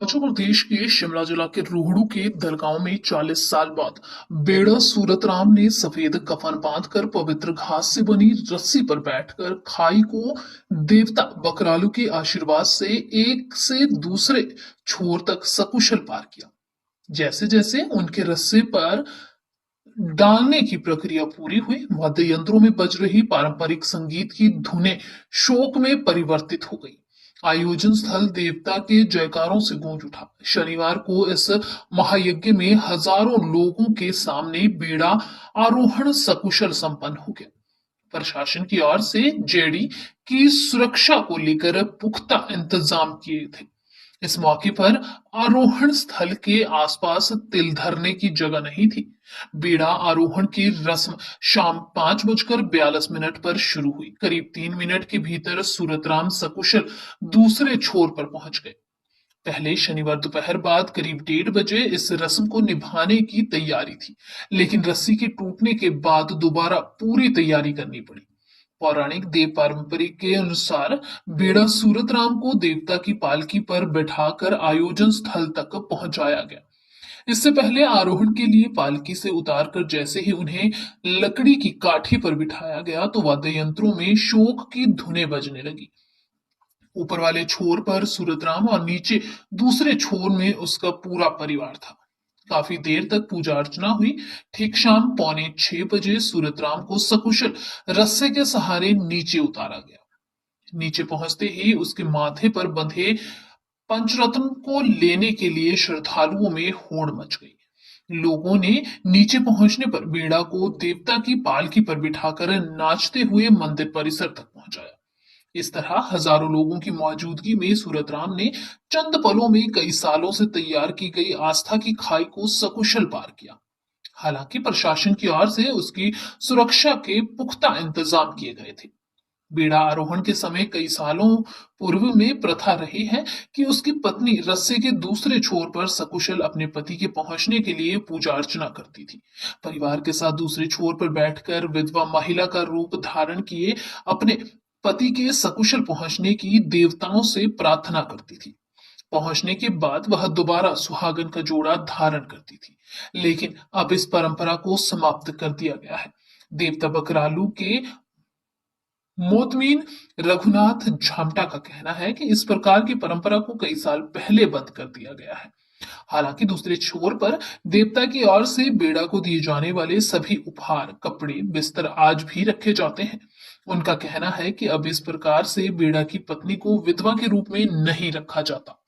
मध्य प्रदेश के शिमला जिला के रोहड़ू के दलगांव में 40 साल बाद बेड़ा सूरतराम ने सफेद कफन बांधकर पवित्र घास से बनी रस्सी पर बैठकर खाई को देवता बकरालू के आशीर्वाद से एक से दूसरे छोर तक सकुशल पार किया। जैसे जैसे उनके रस्से पर डालने की प्रक्रिया पूरी हुई, वाद्य यंत्रों में बज रही पारंपरिक संगीत की धुनें शोक में परिवर्तित हो गई। आयोजन स्थल देवता के जयकारों से गूंज उठा। शनिवार को इस महायज्ञ में हजारों लोगों के सामने बेड़ा आरोहण सकुशल संपन्न हो गया। प्रशासन की ओर से जेडी की सुरक्षा को लेकर पुख्ता इंतजाम किए थे। इस मौके पर आरोहण स्थल के आसपास तिल धरने की जगह नहीं थी। बीड़ा आरोहण की रस्म शाम 5:42 पर शुरू हुई। करीब 3 मिनट के भीतर सूरतराम सकुशल दूसरे छोर पर पहुंच गए। पहले शनिवार दोपहर बाद करीब 1:30 बजे इस रस्म को निभाने की तैयारी थी, लेकिन रस्सी के टूटने के बाद दोबारा पूरी तैयारी करनी पड़ी। पौराणिक देव पारंपरिक के अनुसार बेड़ा सूरतराम को देवता की पालकी पर बैठाकर आयोजन स्थल तक पहुंचाया गया। इससे पहले आरोहण के लिए पालकी से उतारकर जैसे ही उन्हें लकड़ी की काठी पर बिठाया गया तो वाद्य यंत्रों में शोक की धुनें बजने लगी। ऊपर वाले छोर पर सूरतराम और नीचे दूसरे छोर में उसका पूरा परिवार था। काफी देर तक पूजा अर्चना हुई। ठीक शाम 5:45 बजे सूरतराम को सकुशल रस्से के सहारे नीचे उतारा गया। नीचे पहुंचते ही उसके माथे पर बंधे पंचरत्न को लेने के लिए श्रद्धालुओं में होड़ मच गई। लोगों ने नीचे पहुंचने पर बेड़ा को देवता की पालकी पर बिठाकर नाचते हुए मंदिर परिसर तक पहुंचाया। इस तरह हजारों लोगों की मौजूदगी में सूरतराम ने चंद पलों में कई सालों से तैयार की गई आस्था की खाई को सकुशल पार किया। हालांकि प्रशासन की ओर से उसकी सुरक्षा के पुख्ता इंतजाम किए गए थे। बीड़ा आरोहण के समय कई सालों पूर्व में प्रथा रही है कि उसकी पत्नी रस्से के दूसरे छोर पर सकुशल अपने पति के पहुंचने के लिए पूजा अर्चना करती थी। परिवार के साथ दूसरे छोर पर बैठकर विधवा महिला का रूप धारण किए अपने पति के सकुशल पहुंचने की देवताओं से प्रार्थना करती थी। पहुंचने के बाद वह दोबारा सुहागन का जोड़ा धारण करती थी, लेकिन अब इस परंपरा को समाप्त कर दिया गया है। देवता बकरालू के मोतमीन रघुनाथ झामटा का कहना है कि इस प्रकार की परंपरा को कई साल पहले बंद कर दिया गया है। हालांकि दूसरे छोर पर देवता की ओर से बेड़ा को दिए जाने वाले सभी उपहार, कपड़े, बिस्तर आज भी रखे जाते हैं। उनका कहना है कि अब इस प्रकार से बेड़ा की पत्नी को विधवा के रूप में नहीं रखा जाता।